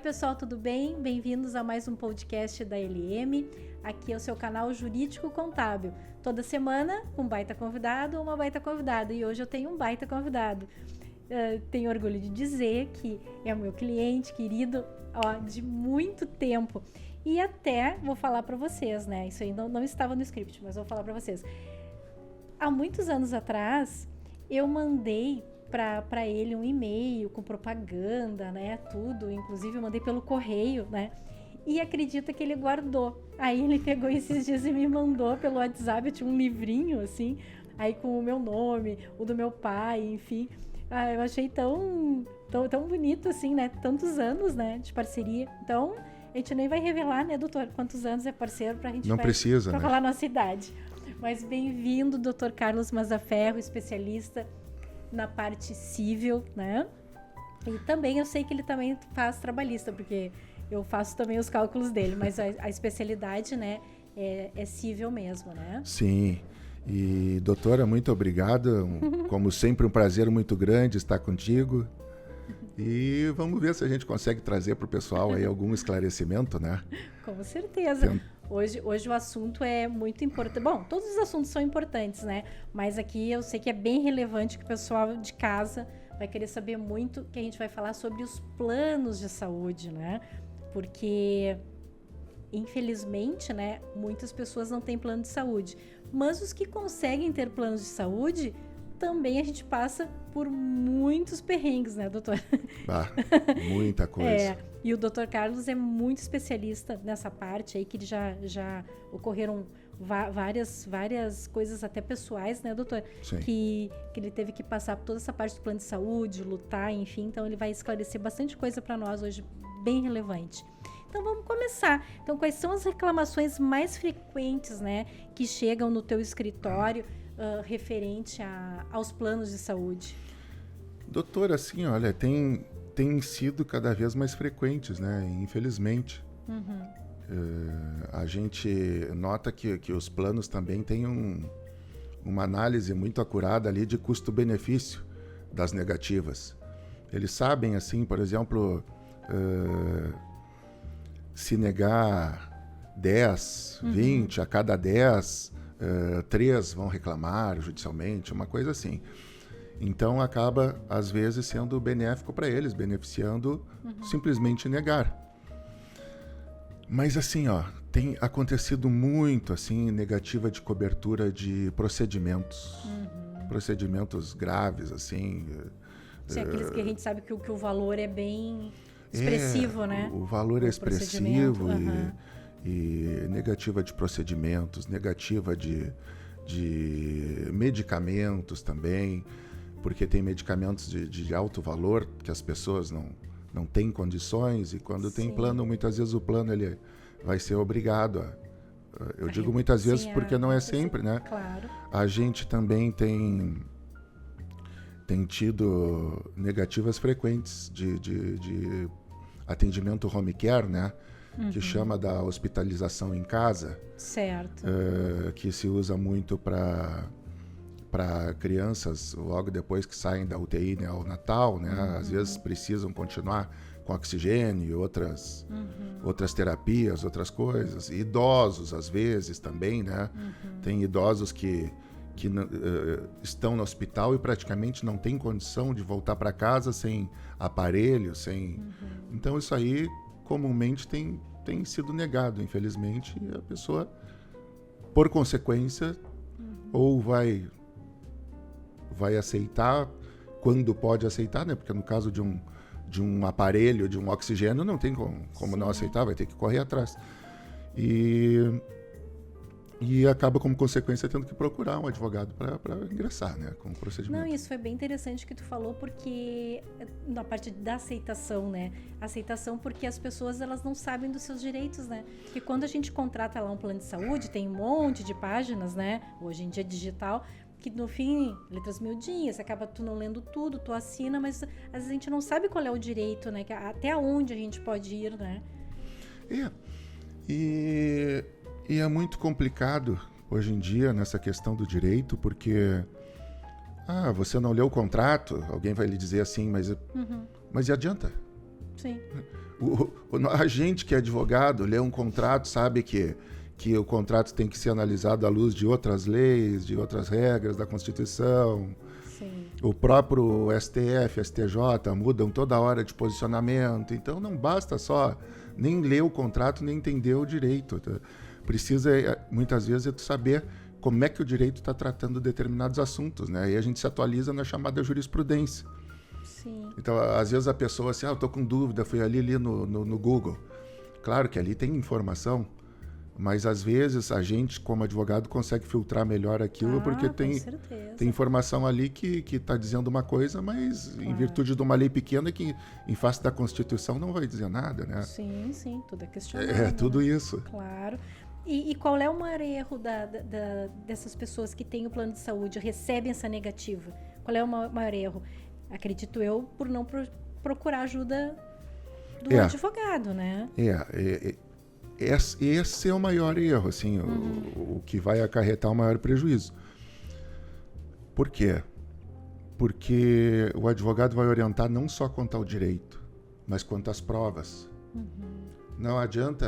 pessoal, tudo bem? Bem-vindos a mais um podcast da LM. Aqui é o seu canal Jurídico Contábil. Toda semana, um baita convidado ou uma baita convidada. E hoje eu tenho um baita convidado. Tenho orgulho de dizer que é o meu cliente querido de muito tempo. E até vou falar para vocês, né? Isso aí não estava no script, mas vou falar para vocês. Há muitos anos atrás, eu mandei para ele um e-mail com propaganda, né, tudo, inclusive eu mandei pelo correio, né, e acredita que ele guardou. Aí ele pegou esses dias e me mandou pelo WhatsApp, eu tinha um livrinho, assim, aí com o meu nome, o do meu pai, enfim. Eu achei tão bonito, assim, né, tantos anos, né, de parceria. Então, a gente nem vai revelar, né, doutor, quantos anos é parceiro pra gente... Não precisa, pra né? falar a nossa idade. Mas bem-vindo, doutor Carlos Mazzaferro, especialista na parte civil, né? E também eu sei que ele também faz trabalhista, porque eu faço também os cálculos dele, mas a especialidade, né, é civil mesmo, né? Sim. E, doutora, muito obrigado. Como sempre, um prazer muito grande estar contigo. E vamos ver se a gente consegue trazer para o pessoal aí algum esclarecimento, né? Com certeza. Hoje o assunto é muito importante. Bom, todos os assuntos são importantes, né? Mas aqui eu sei que é bem relevante que o pessoal de casa vai querer saber muito, que a gente vai falar sobre os planos de saúde, né? Porque, infelizmente, né, muitas pessoas não têm plano de saúde. Mas os que conseguem ter planos de saúde, também a gente passa por muitos perrengues, né, doutor? Muita coisa. E o doutor Carlos é muito especialista nessa parte aí, que ele já ocorreram várias coisas até pessoais, né, doutor? Sim. Que ele teve que passar por toda essa parte do plano de saúde, lutar, enfim. Então, ele vai esclarecer bastante coisa para nós hoje, bem relevante. Então, vamos começar. Então, quais são as reclamações mais frequentes, né, que chegam no teu escritório referente aos planos de saúde? Doutor, assim, olha, tem sido cada vez mais frequentes, né? Infelizmente. Uhum. A gente nota que os planos também têm uma análise muito acurada ali de custo-benefício das negativas. Eles sabem, assim, por exemplo, se negar 10, 20, a cada 10, 3 vão reclamar judicialmente, uma coisa assim. Então acaba, às vezes, sendo benéfico para eles, beneficiando simplesmente negar. Mas assim, tem acontecido muito assim, negativa de cobertura de procedimentos. Procedimentos graves, assim. Sim, aqueles que a gente sabe que o valor é bem expressivo, né? O valor é expressivo e negativa de procedimentos, negativa de medicamentos também. Porque tem medicamentos de alto valor que as pessoas não têm condições, e quando tem plano, muitas vezes o plano ele vai ser obrigado a... Eu digo muitas vezes porque não é sempre, né? Claro. A gente também tem tido negativas frequentes de atendimento home care, né? Que chama da hospitalização em casa. Certo. Que se usa muito para crianças logo depois que saem da UTI, né, ao Natal, né, às vezes precisam continuar com oxigênio e outras terapias, outras coisas. Idosos, às vezes, também, né? Tem idosos que estão no hospital e praticamente não têm condição de voltar para casa sem aparelho, sem... Então, isso aí, comumente, tem sido negado, infelizmente, e a pessoa, por consequência, ou vai aceitar quando pode aceitar, né? Porque no caso de um aparelho, de um oxigênio, não tem como não aceitar, vai ter que correr atrás. E acaba, como consequência, tendo que procurar um advogado para ingressar, né, com o procedimento. Não, isso foi bem interessante que tu falou, porque na parte da aceitação, né? Aceitação porque as pessoas, elas não sabem dos seus direitos, né? Porque quando a gente contrata lá um plano de saúde, tem um monte de páginas, né? Hoje em dia digital, que no fim, letras miudinhas, acaba tu não lendo tudo, tu assina, mas às vezes a gente não sabe qual é o direito, né? Até onde a gente pode ir, né? E é muito complicado hoje em dia nessa questão do direito, porque você não leu o contrato, alguém vai lhe dizer assim, mas e adianta? Sim. A gente que é advogado, lê um contrato, sabe que o contrato tem que ser analisado à luz de outras leis, de outras regras da Constituição. Sim. O próprio STF, STJ mudam toda hora de posicionamento. Então não basta só nem ler o contrato, nem entender o direito. Precisa, muitas vezes, tu saber como é que o direito está tratando determinados assuntos, né? E a gente se atualiza na chamada jurisprudência. Sim. Então, às vezes a pessoa assim, eu estou com dúvida, fui ali no Google. Claro que ali tem informação, mas às vezes a gente, como advogado, consegue filtrar melhor aquilo, porque tem informação ali que está dizendo uma coisa, mas em virtude de uma lei pequena que, em face da Constituição, não vai dizer nada, né? Sim, sim, tudo é questionável. É tudo isso. Claro. E qual é o maior erro dessas pessoas que têm o plano de saúde, recebem essa negativa? Qual é o maior erro? Acredito eu, por não procurar ajuda do advogado, né? Esse é o maior erro, assim, o que vai acarretar o maior prejuízo. Por quê? Porque o advogado vai orientar não só quanto ao direito, mas quanto às provas. Não adianta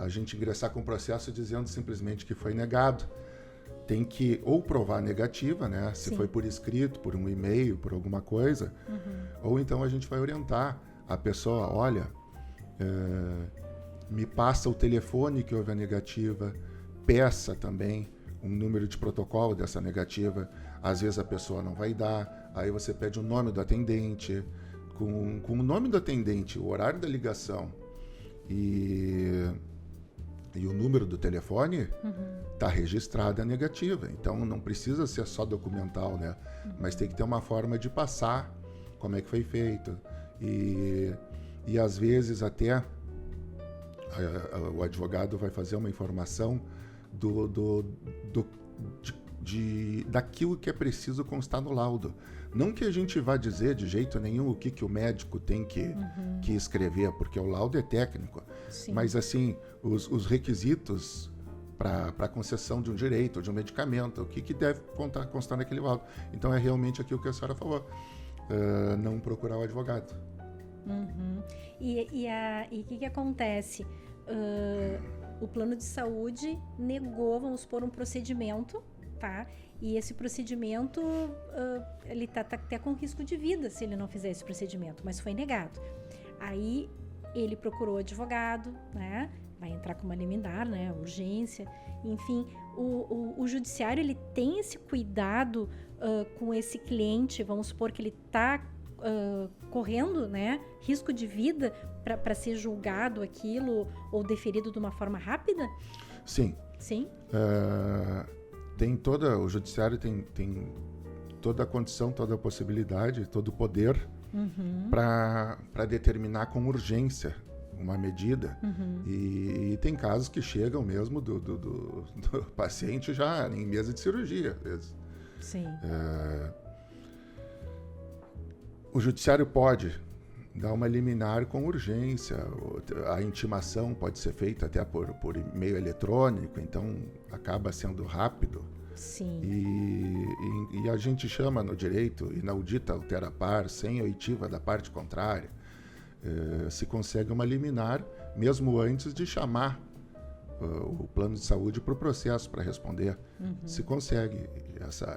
a gente ingressar com o processo dizendo simplesmente que foi negado. Tem que ou provar a negativa, né? Se foi por escrito, por um e-mail, por alguma coisa, ou então a gente vai orientar a pessoa, olha, me passa o telefone que houve a negativa, peça também um número de protocolo dessa negativa. Às vezes a pessoa não vai dar, aí você pede o nome do atendente, com o nome do atendente, o horário da ligação e o número do telefone, está registrada a negativa. Então não precisa ser só documental, né? Mas tem que ter uma forma de passar como é que foi feito. E às vezes até o advogado vai fazer uma informação daquilo que é preciso constar no laudo. Não que a gente vá dizer de jeito nenhum o que o médico tem que escrever, porque o laudo é técnico. Sim. Mas, assim, os requisitos para a concessão de um direito, de um medicamento, o que deve constar naquele laudo. Então, é realmente aquilo que a senhora falou, não procurar o advogado. E o que acontece? O plano de saúde negou, vamos supor, um procedimento, tá? E esse procedimento, ele tá até com risco de vida se ele não fizer esse procedimento, mas foi negado. Aí ele procurou advogado, né? Vai entrar com uma liminar, né? Urgência, enfim. O judiciário, ele tem esse cuidado com esse cliente, vamos supor que ele está correndo, né? Risco de vida para ser julgado aquilo ou deferido de uma forma rápida? Sim. Sim? O judiciário tem toda a condição, toda a possibilidade, todo o poder para determinar com urgência uma medida. E tem casos que chegam mesmo do paciente já em mesa de cirurgia, às vezes. Sim. O judiciário pode dar uma liminar com urgência. A intimação pode ser feita até por e-mail eletrônico, então acaba sendo rápido. Sim. E a gente chama no direito inaudita altera par, sem oitiva da parte contrária. Se consegue uma liminar, mesmo antes de chamar o plano de saúde para o processo para responder. Se consegue.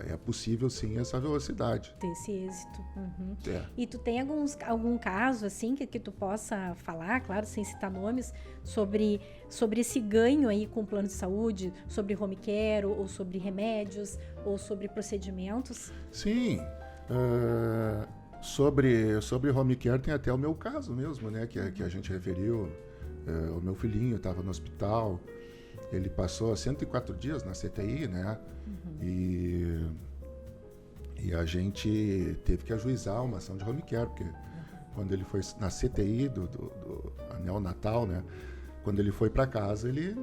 É possível, sim, essa velocidade. Ter esse êxito. E tu tem algum caso, assim, que tu possa falar, claro, sem citar nomes, sobre esse ganho aí com o plano de saúde, sobre home care, ou sobre remédios, ou sobre procedimentos? Sim. Sobre home care tem até o meu caso mesmo, né, que a gente referiu. O meu filhinho estava no hospital, ele passou 104 dias na CTI, né? E a gente teve que ajuizar uma ação de home care, porque quando ele foi na CTI do neonatal, né? Quando ele foi para casa, ele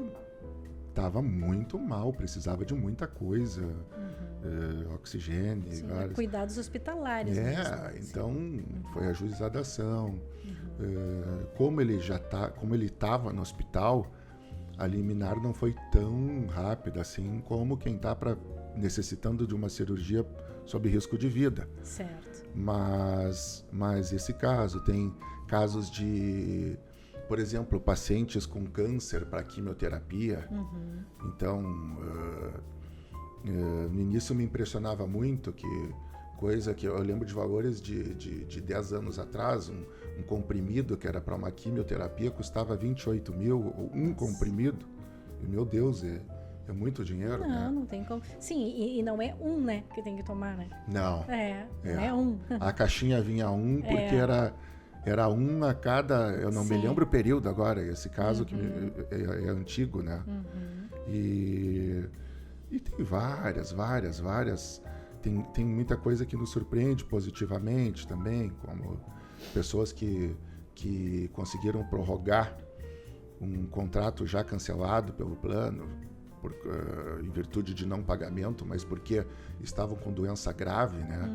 estava muito mal, precisava de muita coisa, oxigênio. Sim, cuidados hospitalares. Então foi ajuizada a ação. Como ele estava no hospital, a liminar não foi tão rápida assim como quem está para necessitando de uma cirurgia sob risco de vida. Certo. Mas esse caso, tem casos de, por exemplo, pacientes com câncer para quimioterapia. Então, no início me impressionava muito coisa que eu lembro de valores de 10 anos atrás, um comprimido que era para uma quimioterapia custava 28 mil, um comprimido. E, meu Deus, é muito dinheiro, né? Não tem como. Sim, e não é um, né, que tem que tomar, né? Não. Não é um. A caixinha vinha um porque era um a cada... Eu não me lembro o período agora, esse caso que é antigo, né? E tem várias... Tem muita coisa que nos surpreende positivamente também, como pessoas que conseguiram prorrogar um contrato já cancelado pelo plano, em virtude de não pagamento, mas porque estavam com doença grave, né?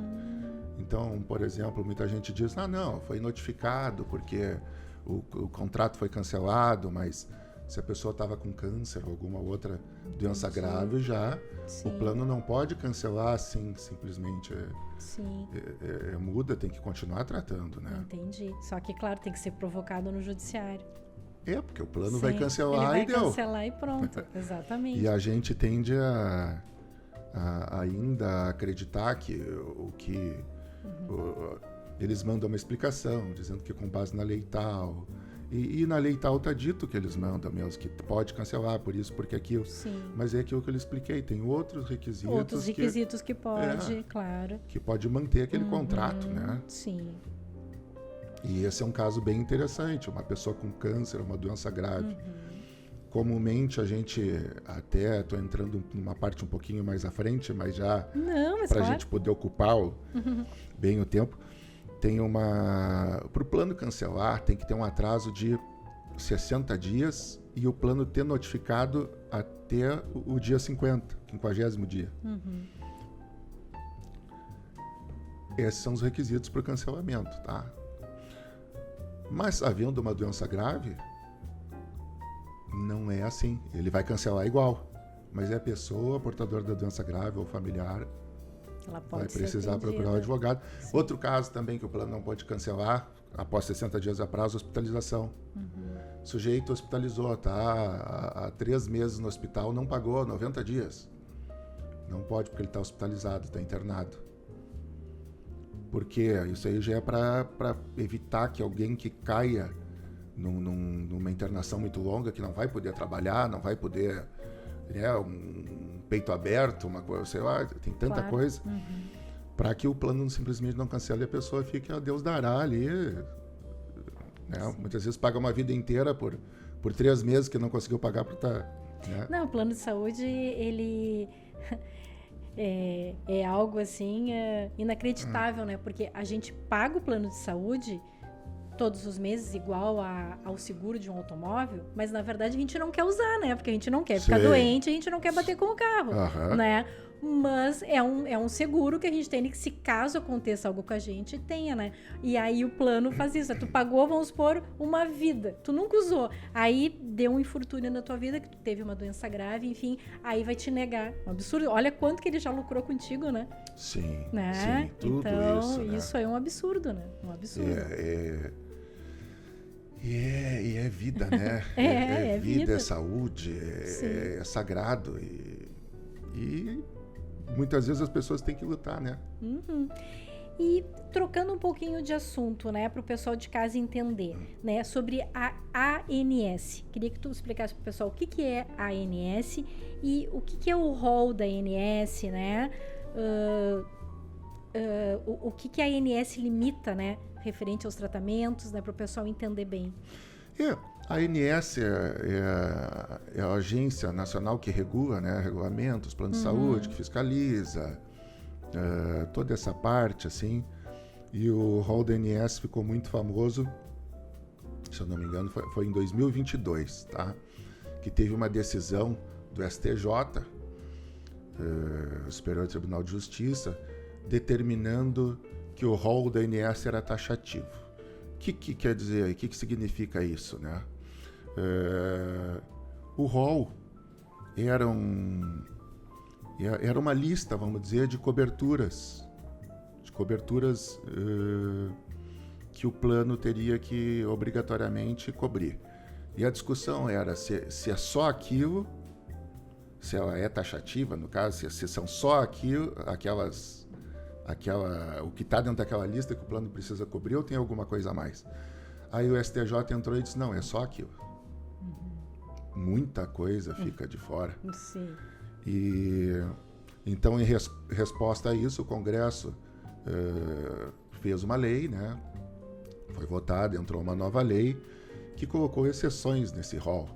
Então, por exemplo, muita gente diz, não, foi notificado porque o contrato foi cancelado, mas se a pessoa estava com câncer ou alguma outra doença grave já, o plano não pode cancelar assim, simplesmente muda, tem que continuar tratando, né? Entendi. Só que, claro, tem que ser provocado no judiciário. Porque o plano vai cancelar e deu. Vai cancelar e pronto, exatamente. E a gente tende a ainda acreditar que eles mandam uma explicação, dizendo que com base na lei tal. E na lei tal está dito que eles mandam mesmo, que pode cancelar por isso, porque aquilo. Sim. Mas é aquilo que eu lhe expliquei, tem outros requisitos. Outros requisitos que pode, claro. Que pode manter aquele contrato, né? Sim. E esse é um caso bem interessante, uma pessoa com câncer, uma doença grave. Comumente a gente, até estou entrando numa parte um pouquinho mais à frente, mas já para a gente poder ocupar bem o tempo, tem para o plano cancelar tem que ter um atraso de 60 dias e o plano ter notificado até o dia 50º dia. Esses são os requisitos para o cancelamento, tá? Mas havendo uma doença grave, não é assim. Ele vai cancelar igual. Mas é a pessoa portadora da doença grave ou familiar ela pode vai precisar procurar um advogado. Sim. Outro caso também que o plano não pode cancelar, após 60 dias a prazo, hospitalização. O sujeito hospitalizou, tá há 3 meses no hospital, não pagou 90 dias. Não pode porque ele está hospitalizado, está internado. Porque isso aí já é para evitar que alguém que caia numa internação muito longa, que não vai poder trabalhar, não vai poder, um peito aberto, uma coisa, sei lá, tem tanta coisa, para que o plano simplesmente não cancele e a pessoa fique, Deus dará ali, né? Muitas vezes paga uma vida inteira por 3 meses que não conseguiu pagar para estar... Né? Não, o plano de saúde, ele... É algo assim inacreditável, né? Porque a gente paga o plano de saúde todos os meses igual ao seguro de um automóvel, mas na verdade a gente não quer usar, né? Porque a gente não quer ficar doente, a gente não quer bater com o carro, né? Mas é um seguro que a gente tem que, se caso aconteça algo com a gente, tenha, né? E aí o plano faz isso. Tu pagou, vamos supor, uma vida. Tu nunca usou. Aí deu um infortúnio na tua vida, que tu teve uma doença grave, enfim, aí vai te negar. Um absurdo. Olha quanto que ele já lucrou contigo, né? Sim, né? Sim, tudo então, isso, né? Isso é um absurdo, né? Um absurdo. E é vida, né? É vida, é saúde, é sagrado. E muitas vezes as pessoas têm que lutar, né? E trocando um pouquinho de assunto, né, para o pessoal de casa entender, né, sobre a ANS. Queria que tu explicasse para o pessoal o que é a ANS e o que é o rol da ANS, né? O que a ANS limita, né, referente aos tratamentos, né, para o pessoal entender bem. A ANS é a agência nacional que regula, né, regulamentos, planos de saúde, que fiscaliza toda essa parte, assim. E o rol da ANS ficou muito famoso, se eu não me engano, foi em 2022, tá? Que teve uma decisão do STJ, Superior Tribunal de Justiça, determinando que o rol da ANS era taxativo. O que quer dizer? O que significa isso, né? O rol E era uma lista, vamos dizer, de coberturas que o plano teria que obrigatoriamente cobrir. E a discussão era se é só aquilo, se ela é taxativa, no caso, se são só aquilo, o que está dentro daquela lista que o plano precisa cobrir, ou tem alguma coisa a mais. Aí o STJ entrou e disse, não, é só aquilo. Muita coisa fica de fora. Sim. E então, em resposta a isso, o Congresso fez uma lei, né? Foi votada, entrou uma nova lei que colocou exceções nesse rol.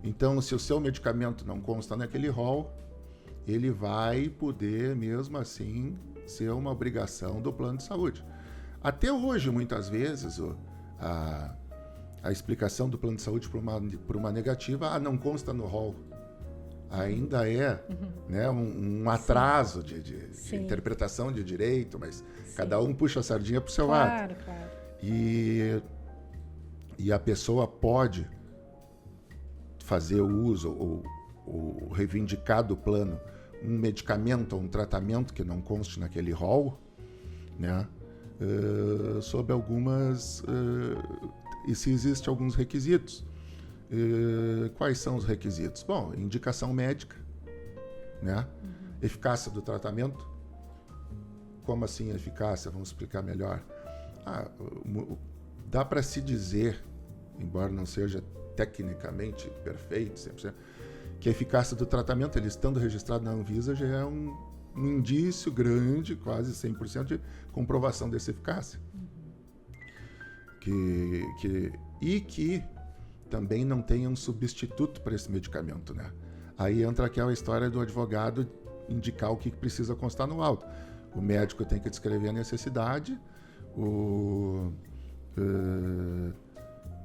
Então, se o seu medicamento não consta naquele rol, ele vai poder, mesmo assim, ser uma obrigação do plano de saúde. Até hoje, muitas vezes, a explicação do plano de saúde por uma negativa, não consta no rol. Ainda é né, um atraso de interpretação de direito, mas cada um puxa a sardinha para o seu lado. Claro. E a pessoa pode fazer o uso ou reivindicar do plano um medicamento ou um tratamento que não conste naquele rol, né, sob algumas... e se existem alguns requisitos. Quais são os requisitos? Bom, indicação médica, né? Eficácia do tratamento. Como assim eficácia? Vamos explicar melhor. Dá para se dizer, embora não seja tecnicamente perfeito, 100%, que a eficácia do tratamento, ele estando registrado na Anvisa, já é um indício grande, quase 100% de comprovação dessa eficácia. E que também não tenha um substituto para esse medicamento, né? Aí entra aquela história do advogado indicar o que precisa constar no laudo. O médico tem que descrever a necessidade,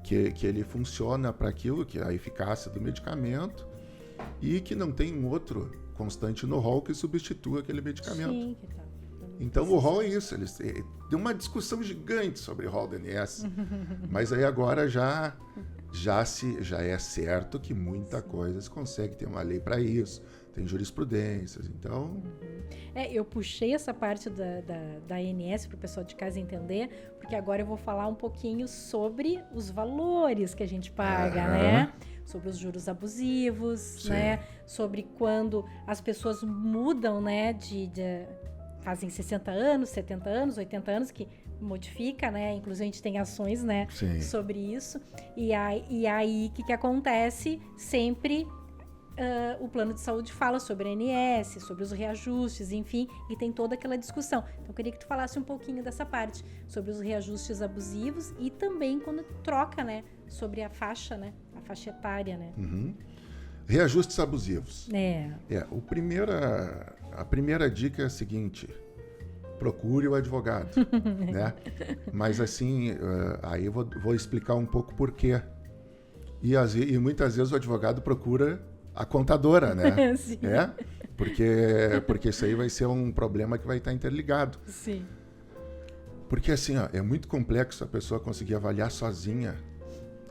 que ele funciona para aquilo, que é a eficácia do medicamento, e que não tem um outro constante no rol que substitua aquele medicamento. Sim, que tá. Então o rol é isso. Tem uma discussão gigante sobre o rol do ANS, mas aí agora já é certo que muita coisa se consegue, tem uma lei para isso, tem jurisprudências, então... Eu puxei essa parte da ANS para o pessoal de casa entender, porque agora eu vou falar um pouquinho sobre os valores que a gente paga, né? Sobre os juros abusivos, Sim. né? Sobre quando as pessoas mudam, né? Fazem 60 anos, 70 anos, 80 anos, que modifica, né? Inclusive a gente tem ações, né? Sim. Sobre isso. E aí, o que acontece? Sempre o plano de saúde fala sobre a ANS, sobre os reajustes, enfim, e tem toda aquela discussão. Então, eu queria que tu falasse um pouquinho dessa parte, sobre os reajustes abusivos e também quando troca, né? Sobre a faixa, né? A faixa etária, né? Reajustes abusivos. A primeira dica é a seguinte: procure o advogado, né? Mas assim, aí eu vou explicar um pouco por quê. E muitas vezes o advogado procura a contadora, né? Sim. Porque isso aí vai ser um problema que vai estar interligado. Sim. Porque assim, é muito complexo a pessoa conseguir avaliar sozinha.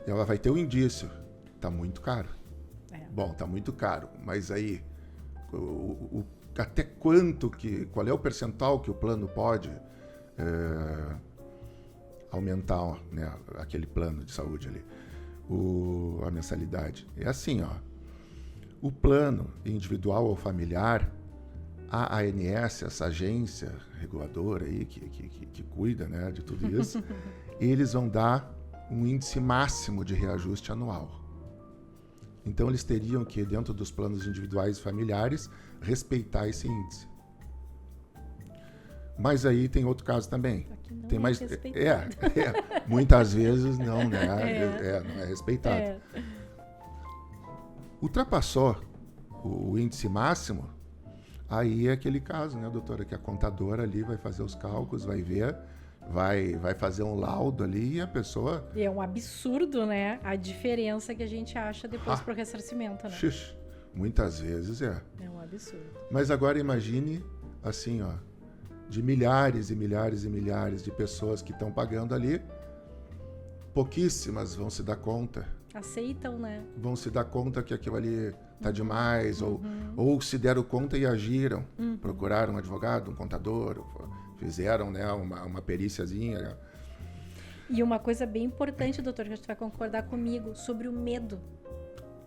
Ela vai ter um indício. Tá muito caro. Bom, tá muito caro, mas aí até qual é o percentual que o plano pode aumentar, né, aquele plano de saúde ali, a mensalidade. É assim, o plano individual ou familiar, a ANS, essa agência reguladora aí que cuida, né, de tudo isso, eles vão dar um índice máximo de reajuste anual. Então, eles teriam que, dentro dos planos individuais e familiares, respeitar esse índice. Mas aí tem outro caso também. Tem mais, muitas vezes não, né? Não é respeitado. Ultrapassou o índice máximo, aí é aquele caso, né, doutora, que a contadora ali vai fazer os cálculos, vai ver, vai fazer um laudo ali e a pessoa... E é um absurdo, né? A diferença que a gente acha depois pro ressarcimento, né? Muitas vezes é. É um absurdo. Mas agora imagine, assim, de milhares e milhares e milhares de pessoas que estão pagando ali, pouquíssimas vão se dar conta. Aceitam, né? Vão se dar conta que aquilo ali está demais, ou se deram conta e agiram. Procuraram um advogado, um contador, fizeram, né, uma períciazinha. E uma coisa bem importante, doutor, que a gente vai concordar comigo, sobre o medo.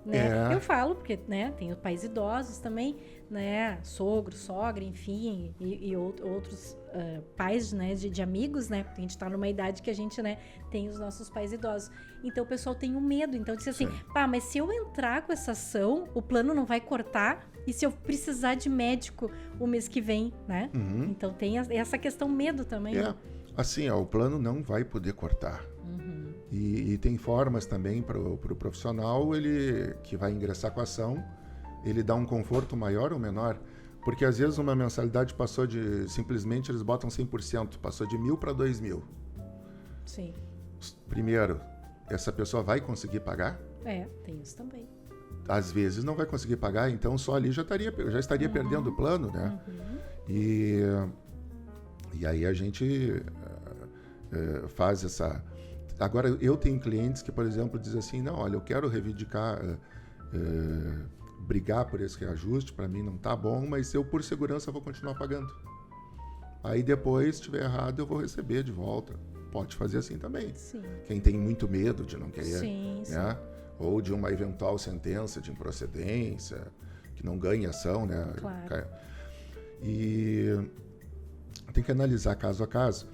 Né? Eu falo, porque, né, tem os pais idosos também, né, sogro, sogra, enfim, e outros pais, né, de amigos, né, porque a gente está numa idade que a gente, né, tem os nossos pais idosos. Então o pessoal tem um medo, então diz assim, pá, mas se eu entrar com essa ação, o plano não vai cortar, e se eu precisar de médico o mês que vem, né? Então tem essa questão medo também. Assim, o plano não vai poder cortar. E tem formas também para o profissional, ele que vai ingressar com a ação, ele dá um conforto maior ou menor. Porque às vezes uma mensalidade passou de, simplesmente eles botam 100%, passou de 1.000 para 2.000. Sim. Primeiro, essa pessoa vai conseguir pagar? Tem isso também. Às vezes não vai conseguir pagar, então só ali já estaria perdendo o plano, né? E aí a gente faz essa... Agora, eu tenho clientes que, por exemplo, dizem assim, não, olha, eu quero reivindicar, brigar por esse reajuste, para mim não tá bom, mas eu, por segurança, vou continuar pagando. Aí depois, se estiver errado, eu vou receber de volta. Pode fazer assim também. Sim. Quem tem muito medo de não querer, sim. Ou de uma eventual sentença de improcedência, que não ganha ação, né? Claro. E tem que analisar caso a caso.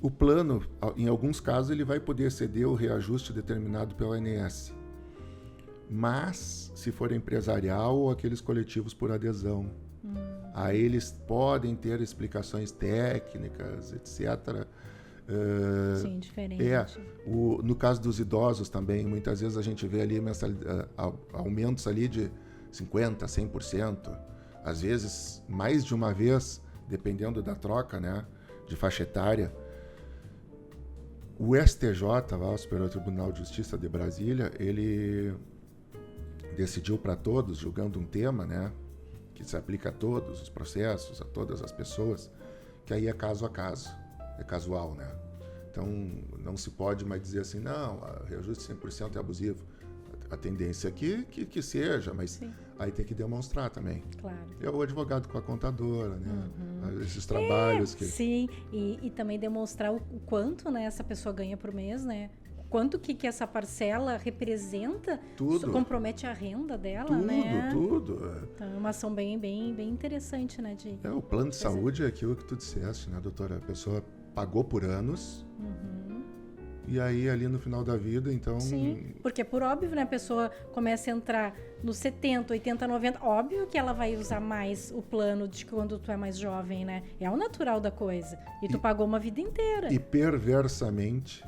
O plano, em alguns casos, ele vai poder ceder o reajuste determinado pelo ANS. Mas, se for empresarial ou aqueles coletivos por adesão, aí eles podem ter explicações técnicas, etc. Sim, diferente. No caso dos idosos também, muitas vezes a gente vê ali aumentos ali de 50%, 100%. Às vezes, mais de uma vez, dependendo da troca, né, de faixa etária. O STJ, o Superior Tribunal de Justiça de Brasília, ele decidiu para todos, julgando um tema, né, que se aplica a todos os processos, a todas as pessoas, que aí é caso a caso, é casual, né? Então, não se pode mais dizer assim, não, o reajuste 100% é abusivo. A tendência aqui que seja, mas sim, aí tem que demonstrar também. Claro. É o advogado com a contadora, né? Esses trabalhos que... Sim, e também demonstrar o quanto, né, essa pessoa ganha por mês, né? Quanto que essa parcela representa, tudo. Compromete a renda dela, tudo, né? Tudo. Então é uma ação bem interessante, né? O plano de saúde é aquilo que tu disseste, né, doutora? A pessoa pagou por anos, e aí ali no final da vida, então... Sim, porque por óbvio, né, a pessoa começa a entrar nos 70, 80, 90, óbvio que ela vai usar mais o plano de quando tu é mais jovem, né? É o natural da coisa. E tu pagou uma vida inteira. E perversamente...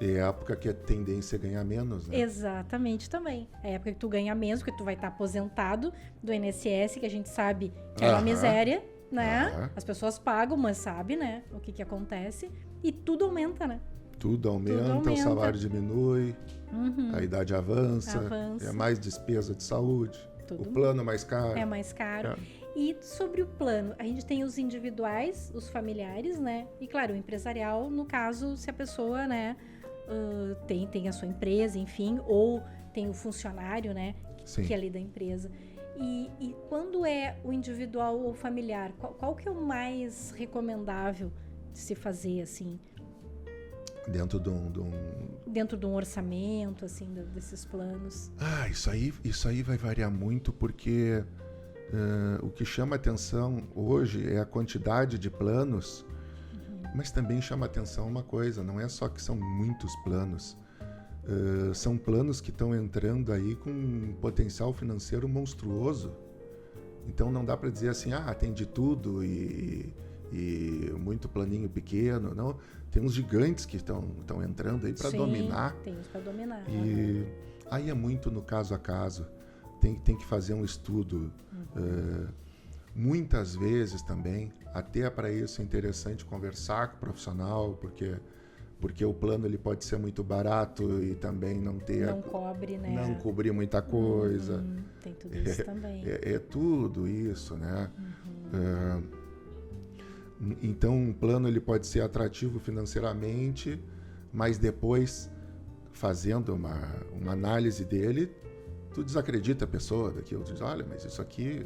É a época que a tendência é ganhar menos, né? Exatamente, também. É a época que tu ganha menos, porque tu vai estar aposentado do INSS, que a gente sabe que é uma miséria, né? As pessoas pagam, mas sabe, né? O que acontece. E tudo aumenta, né? Tudo aumenta. O salário diminui, a idade avança, é mais despesa de saúde, o plano é mais caro. É mais caro. E sobre o plano, a gente tem os individuais, os familiares, né? E claro, o empresarial, no caso, se a pessoa, né... tem a sua empresa, enfim, ou tem o funcionário, né, que é ali da empresa. E quando é o individual ou familiar, qual que é o mais recomendável de se fazer, assim? Dentro de um orçamento, assim, desses planos? Isso aí vai variar muito, porque o que chama atenção hoje é a quantidade de planos. Mas também chama atenção uma coisa, não é só que são muitos planos, são planos que estão entrando aí com um potencial financeiro monstruoso. Então não dá para dizer assim, tem de tudo e muito planinho pequeno, não. Tem uns gigantes que estão entrando aí para dominar. Tem uns para dominar. E aí é muito no caso a caso, tem que fazer um estudo. Muitas vezes também, até para isso é interessante conversar com o profissional, porque o plano ele pode ser muito barato e também não cobre, né? Não cobrir muita coisa. Tem tudo isso também. É tudo isso, né? Então um plano ele pode ser atrativo financeiramente, mas depois, fazendo uma análise dele, tu desacredita a pessoa daquilo, tu diz, olha, mas isso aqui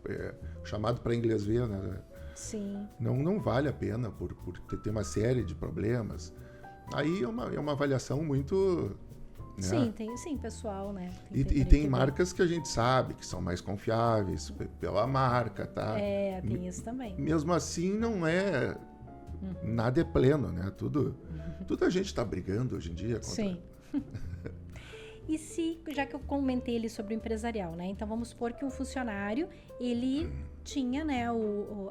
é chamado para inglês ver, né? Sim. Não vale a pena por ter uma série de problemas. Aí é uma avaliação muito... Né? Sim, pessoal, né? E tem marcas que a gente sabe que são mais confiáveis pela marca, tá? Tem isso também. Mesmo assim, não é... Nada é pleno, né? Tudo a gente está brigando hoje em dia contra... Sim. E já que eu comentei ali sobre o empresarial, né? Então vamos supor que um funcionário, ele tinha, né,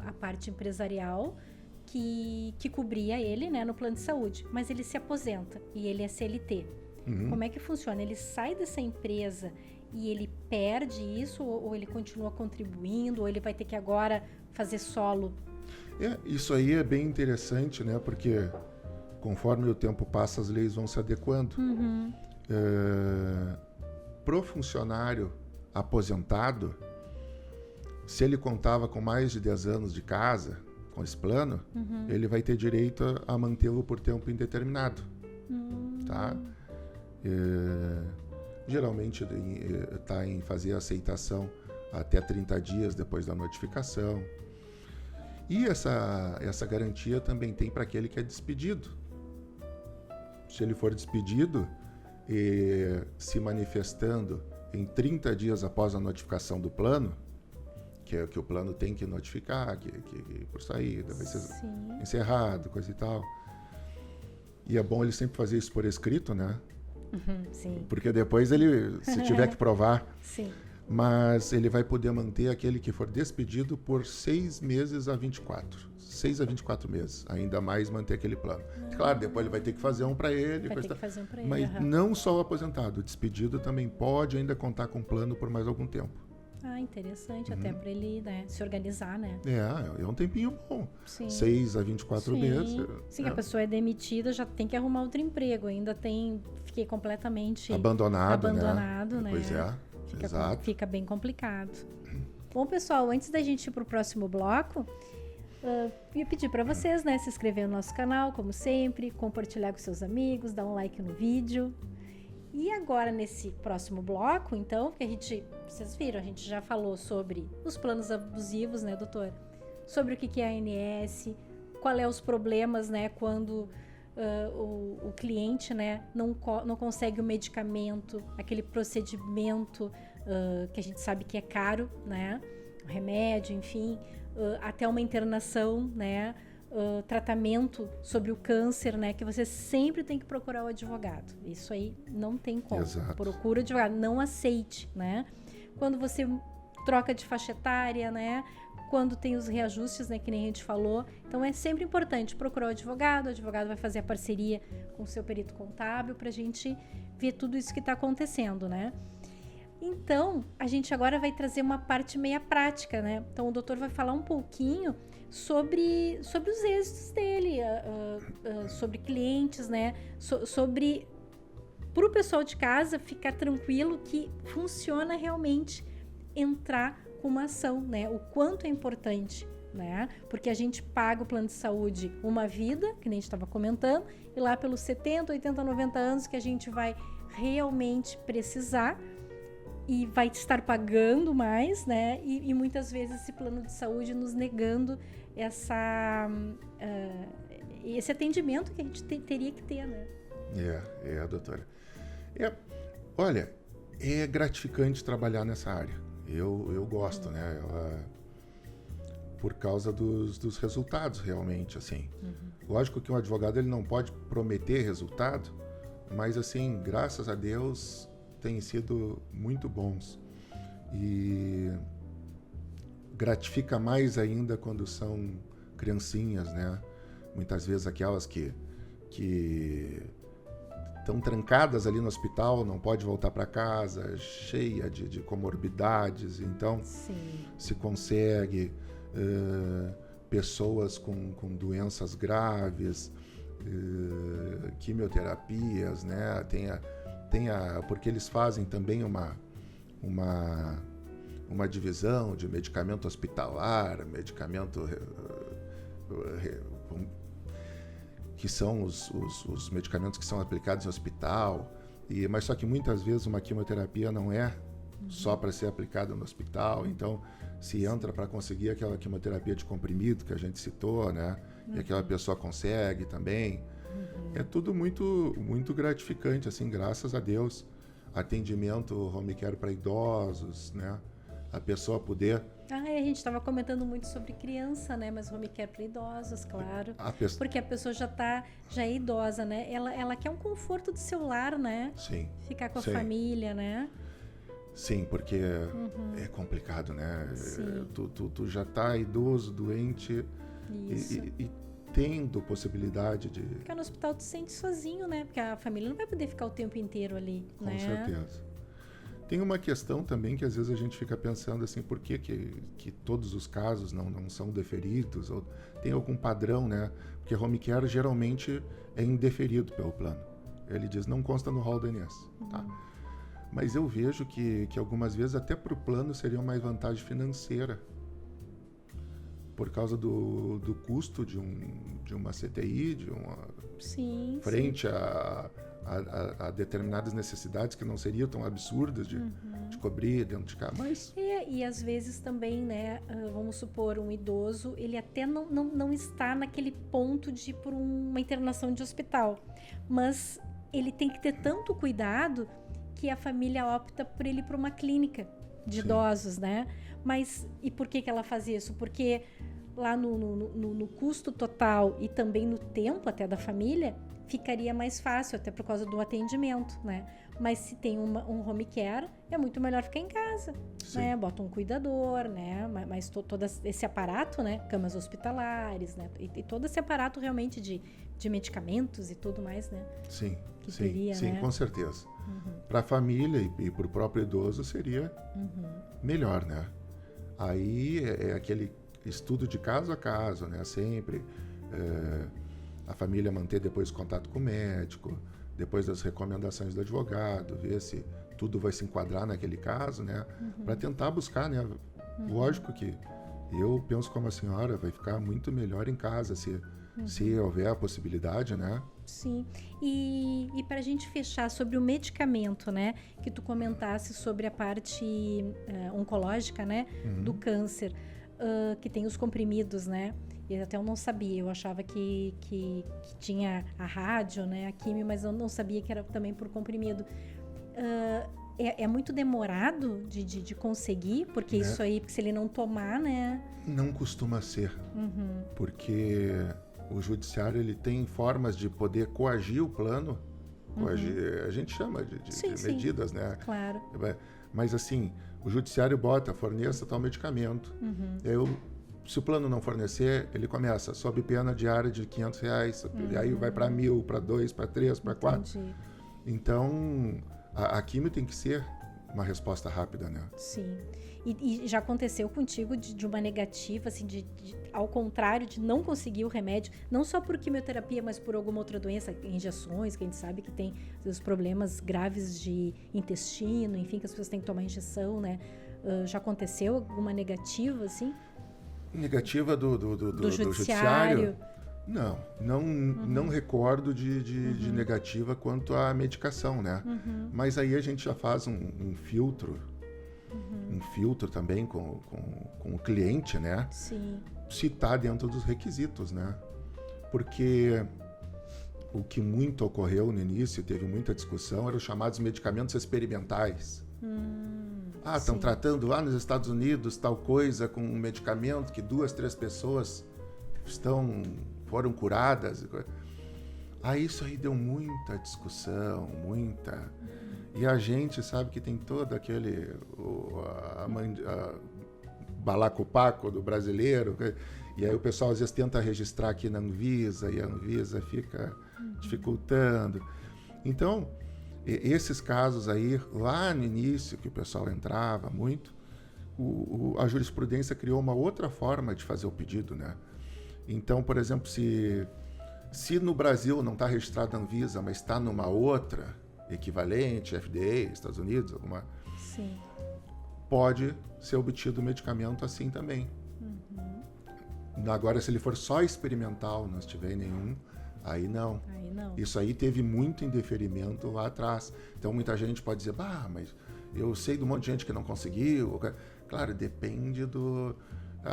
a parte empresarial que cobria ele, né, no plano de saúde, mas ele se aposenta e ele é CLT. Como é que funciona? Ele sai dessa empresa e ele perde isso ou ele continua contribuindo ou ele vai ter que agora fazer solo? Isso aí é bem interessante, né? Porque conforme o tempo passa, as leis vão se adequando. Pro funcionário aposentado, se ele contava com mais de 10 anos de casa, com esse plano, ele vai ter direito a mantê-lo por tempo indeterminado. Tá? Geralmente está em fazer a aceitação até 30 dias depois da notificação. E essa garantia também tem para aquele que é despedido. Se ele for despedido, se manifestando em 30 dias após a notificação do plano, que o plano tem que notificar, que por saída vai ser encerrado, coisa e tal. E é bom ele sempre fazer isso por escrito, né? Sim. Porque depois ele, se tiver que provar, sim. Mas ele vai poder manter aquele que for despedido por 6 meses a 24. 6 a 24 meses. Ainda mais manter aquele plano. Claro, depois ele vai ter que fazer um para ele. Mas não só o aposentado. O despedido também pode ainda contar com plano por mais algum tempo. Interessante. Até para ele, né, se organizar, né? É um tempinho bom. Sim. 6 a 24 meses. Sim, a pessoa é demitida, já tem que arrumar outro emprego. Ainda fiquei completamente abandonado, né? Pois é. Exato. Fica bem complicado. Bom, pessoal, antes da gente ir para o próximo bloco, ia pedir para vocês, né, se inscrever no nosso canal, como sempre, compartilhar com seus amigos, dar um like no vídeo. E agora, nesse próximo bloco, então, que vocês viram, a gente já falou sobre os planos abusivos, né, doutor? Sobre o que é a ANS, qual é os problemas, né, quando o cliente, né, não consegue o medicamento, aquele procedimento que a gente sabe que é caro, né, o remédio, enfim, até uma internação, né, tratamento sobre o câncer, né, que você sempre tem que procurar o advogado. Isso aí não tem como. Exato. Procura o advogado, não aceite, né? Quando você troca de faixa etária, né? Quando tem os reajustes, né, que nem a gente falou. Então, é sempre importante procurar o advogado vai fazer a parceria com o seu perito contábil para a gente ver tudo isso que está acontecendo, né? Então, a gente agora vai trazer uma parte meia prática, né? Então, o doutor vai falar um pouquinho sobre os êxitos dele, sobre clientes, né? Sobre para o pessoal de casa ficar tranquilo que funciona realmente entrar com uma ação, né? O quanto é importante, né? Porque a gente paga o plano de saúde uma vida, que nem a gente estava comentando, e lá pelos 70, 80, 90 anos que a gente vai realmente precisar e vai estar pagando mais, né? E muitas vezes esse plano de saúde nos negando esse atendimento que a gente teria que ter, né? Doutora. Olha, é gratificante trabalhar nessa área. Eu gosto, né? Por causa dos resultados, realmente, assim. Lógico que um advogado ele não pode prometer resultado, mas, assim, graças a Deus, têm sido muito bons. E gratifica mais ainda quando são criancinhas, né? Muitas vezes aquelas que estão trancadas ali no hospital, não pode voltar para casa, cheia de comorbidades, então se consegue, pessoas com doenças graves, quimioterapias, né? Porque eles fazem também uma divisão de medicamento hospitalar, medicamento que são os medicamentos que são aplicados no hospital, mas só que muitas vezes uma quimioterapia não é só para ser aplicada no hospital, então se entra para conseguir aquela quimioterapia de comprimido que a gente citou, né? E aquela pessoa consegue também. É tudo muito, muito gratificante, assim, graças a Deus. Atendimento home care para idosos, né? A pessoa poder... a gente estava comentando muito sobre criança, né? Mas home care para idosos, claro. Porque a pessoa já é idosa, né? Ela quer um conforto do seu lar, né? Sim. Ficar com a família, né? Sim, porque é complicado, né? Sim. Tu já tá idoso, doente e tendo possibilidade de... Ficar no hospital tu se sente sozinho, né? Porque a família não vai poder ficar o tempo inteiro ali, né? Com certeza. Tem uma questão também que às vezes a gente fica pensando assim, por que todos os casos não são deferidos? Ou tem algum padrão, né? Porque home care geralmente é indeferido pelo plano. Ele diz, não consta no rol do INSS, tá? Mas eu vejo que algumas vezes até para o plano seria uma mais vantagem financeira por causa do custo de uma CTI, frente a determinadas necessidades que não seriam tão absurdas de cobrir dentro de casa. Mas... E às vezes também, né, vamos supor, um idoso, ele até não está naquele ponto de ir por uma internação de hospital, mas ele tem que ter tanto cuidado que a família opta por ele ir para uma clínica de idosos, né? Mas, e por que ela faz isso? Porque lá no custo total e também no tempo até da família, ficaria mais fácil, até por causa do atendimento, né? Mas se tem um home care, é muito melhor ficar em casa, né? Bota um cuidador, né? Mas todo esse aparato, né? Camas hospitalares, né? E todo esse aparato realmente de medicamentos e tudo mais, né? Sim, que teria, sim, né? Com certeza. Para a família e para o próprio idoso seria melhor, né? Aí é aquele estudo de caso a caso, né? Sempre a família manter depois contato com o médico, depois das recomendações do advogado, ver se tudo vai se enquadrar naquele caso, né? Para tentar buscar, né? Lógico que eu penso como a senhora, vai ficar muito melhor em casa se houver a possibilidade, né? Sim. E para a gente fechar sobre o medicamento, né? Que tu comentasse sobre a parte oncológica, né? Do câncer, que tem os comprimidos, né? E até eu não sabia, eu achava que tinha a rádio, né? A quimio, mas eu não sabia que era também por comprimido. É muito demorado de conseguir, porque isso aí, se ele não tomar, né? Não costuma ser, porque o judiciário ele tem formas de poder coagir o plano, coagir, a gente chama de medidas, né? Claro. Mas assim, o judiciário forneça tal medicamento. Se o plano não fornecer, ele começa, sobe pena diária de R$500, e aí vai para 1.000, para 2, para 3, para 4. Então, a quimio tem que ser uma resposta rápida, né? Sim. E já aconteceu contigo de uma negativa, assim, ao contrário, de não conseguir o remédio, não só por quimioterapia, mas por alguma outra doença, injeções, que a gente sabe que tem os problemas graves de intestino, enfim, que as pessoas têm que tomar injeção, né? Já aconteceu alguma negativa, assim? Negativa do judiciário? Não recordo de negativa quanto à medicação, né? Mas aí a gente já faz um filtro, um filtro também com o cliente, né? Sim. Se está dentro dos requisitos, né? Porque o que muito ocorreu no início, teve muita discussão, eram os chamados medicamentos experimentais. Estão tratando lá nos Estados Unidos tal coisa com um medicamento que 2, 3 pessoas foram curadas. Isso aí deu muita discussão, E a gente sabe que tem todo aquele balacopaco do brasileiro, e aí o pessoal às vezes tenta registrar aqui na Anvisa, e a Anvisa fica dificultando. Então, esses casos aí, lá no início, que o pessoal entrava muito, a jurisprudência criou uma outra forma de fazer o pedido, né? Então, por exemplo, se no Brasil não está registrado na Anvisa, mas está numa outra equivalente, FDA, Estados Unidos, alguma... Sim. Pode ser obtido o medicamento assim também. Agora, se ele for só experimental, não estiver nenhum, Aí não. Aí não. Isso aí teve muito indeferimento lá atrás. Então muita gente pode dizer, mas eu sei de um monte de gente que não conseguiu. Claro, depende do...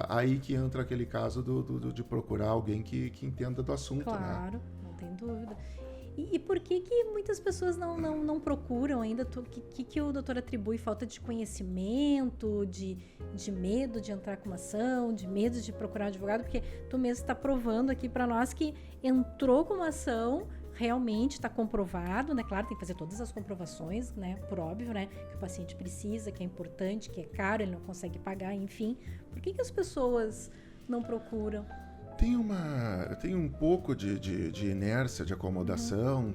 Aí que entra aquele caso de procurar alguém que entenda do assunto, claro, né? Não tem dúvida. E por que muitas pessoas não procuram ainda? O que o doutor atribui? Falta de conhecimento, de medo de entrar com uma ação, de medo de procurar um advogado? Porque tu mesmo está provando aqui para nós que entrou com uma ação, realmente está comprovado, né? Claro, tem que fazer todas as comprovações, né? Por óbvio, né? Que o paciente precisa, que é importante, que é caro, ele não consegue pagar, enfim. Por que as pessoas não procuram? Tem um pouco de inércia, de acomodação,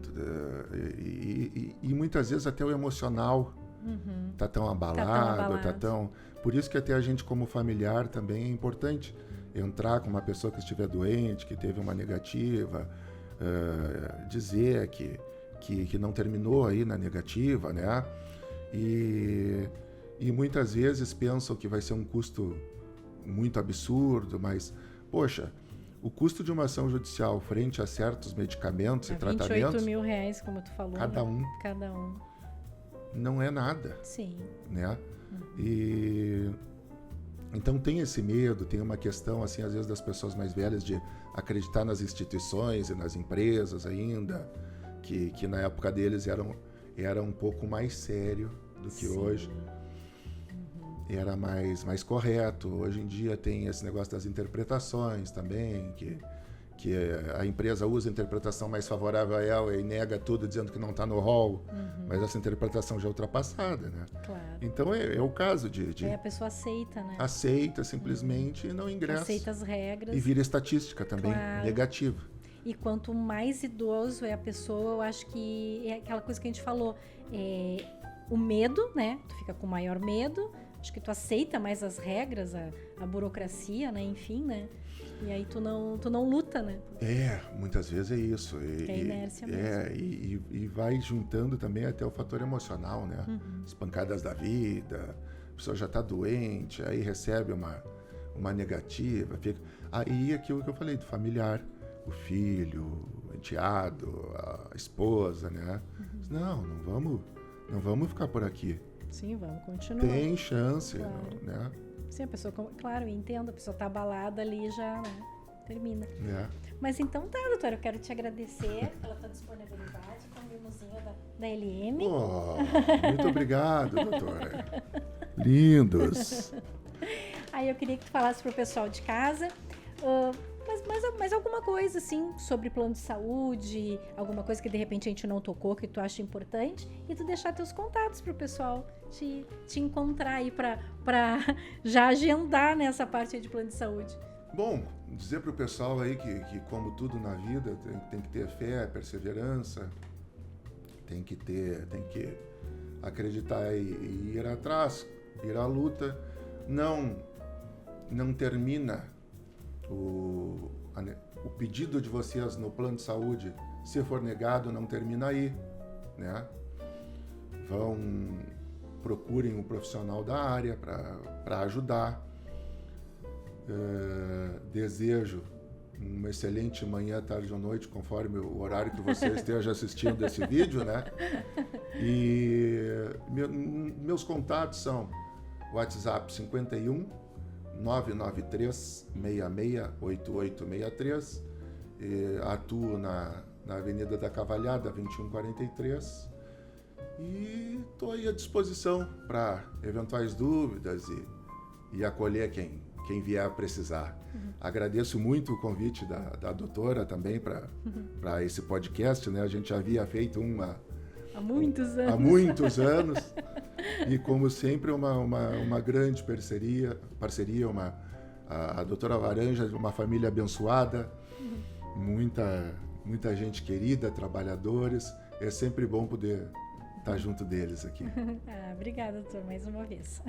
e muitas vezes até o emocional tá tão abalado, Por isso que até a gente como familiar também é importante entrar com uma pessoa que estiver doente, que teve uma negativa, dizer que não terminou aí na negativa, né? E muitas vezes pensam que vai ser um custo muito absurdo, mas, poxa, o custo de uma ação judicial frente a certos medicamentos e tratamentos... 28 mil reais, como tu falou. Cada um. Não é nada. Sim. Né? E... Então tem esse medo, tem uma questão, assim, às vezes das pessoas mais velhas de acreditar nas instituições e nas empresas ainda, que na época deles era um pouco mais sério do que hoje. Era mais correto. Hoje em dia tem esse negócio das interpretações também, que a empresa usa a interpretação mais favorável a ela e nega tudo dizendo que não está no rol, mas essa interpretação já é ultrapassada, né? Claro. Então é o caso de a pessoa aceita, né? Aceita simplesmente e não ingressa. Aceita as regras. E vira estatística também, negativa. E quanto mais idoso é a pessoa, eu acho que é aquela coisa que a gente falou, o medo, né? Tu fica com maior medo, acho que tu aceita mais as regras, a burocracia, né? Enfim, né? E aí tu não luta, né? Muitas vezes é isso. É inércia mesmo. E vai juntando também até o fator emocional, né? As pancadas da vida, a pessoa já está doente, aí recebe uma negativa. Aí aquilo que eu falei, do familiar, o filho, o enteado, a esposa, né? Não vamos ficar por aqui. Sim, vamos continuar. Tem chance, claro. Né? Sim, a pessoa, claro, eu entendo, a pessoa tá abalada ali já, né? Termina. Mas então tá, doutora, eu quero te agradecer pela tua disponibilidade com o mimosinho da LM. Muito obrigado, doutora. Lindos. Aí eu queria que tu falasse pro pessoal de casa, mas alguma coisa, assim, sobre plano de saúde, alguma coisa que de repente a gente não tocou, que tu acha importante, e tu deixar teus contatos pro pessoal te encontrar aí pra já agendar nessa parte aí de plano de saúde. Bom, dizer pro pessoal aí que como tudo na vida, tem que ter fé, perseverança, tem que acreditar e ir atrás, ir à luta. Não termina o pedido de vocês no plano de saúde, se for negado, não termina aí, né? Procurem um profissional da área para ajudar. Desejo uma excelente manhã, tarde ou noite, conforme o horário que você esteja assistindo esse vídeo, né? E meus contatos são WhatsApp 51 993 668863, atuo na Avenida da Cavalhada, 2143, e estou aí à disposição para eventuais dúvidas e acolher quem vier a precisar. Agradeço muito o convite da doutora também para esse podcast, né? A gente já havia feito há muitos anos. E como sempre, uma grande parceria, a doutora Laranja, uma família abençoada, muita gente querida, trabalhadores. É sempre bom poder estar junto deles aqui. Obrigada, doutor, mais uma vez.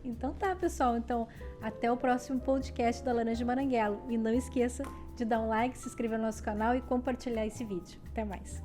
Então tá, pessoal. Então, até o próximo podcast da Laranja Maranguelo. E não esqueça de dar um like, se inscrever no nosso canal e compartilhar esse vídeo. Até mais.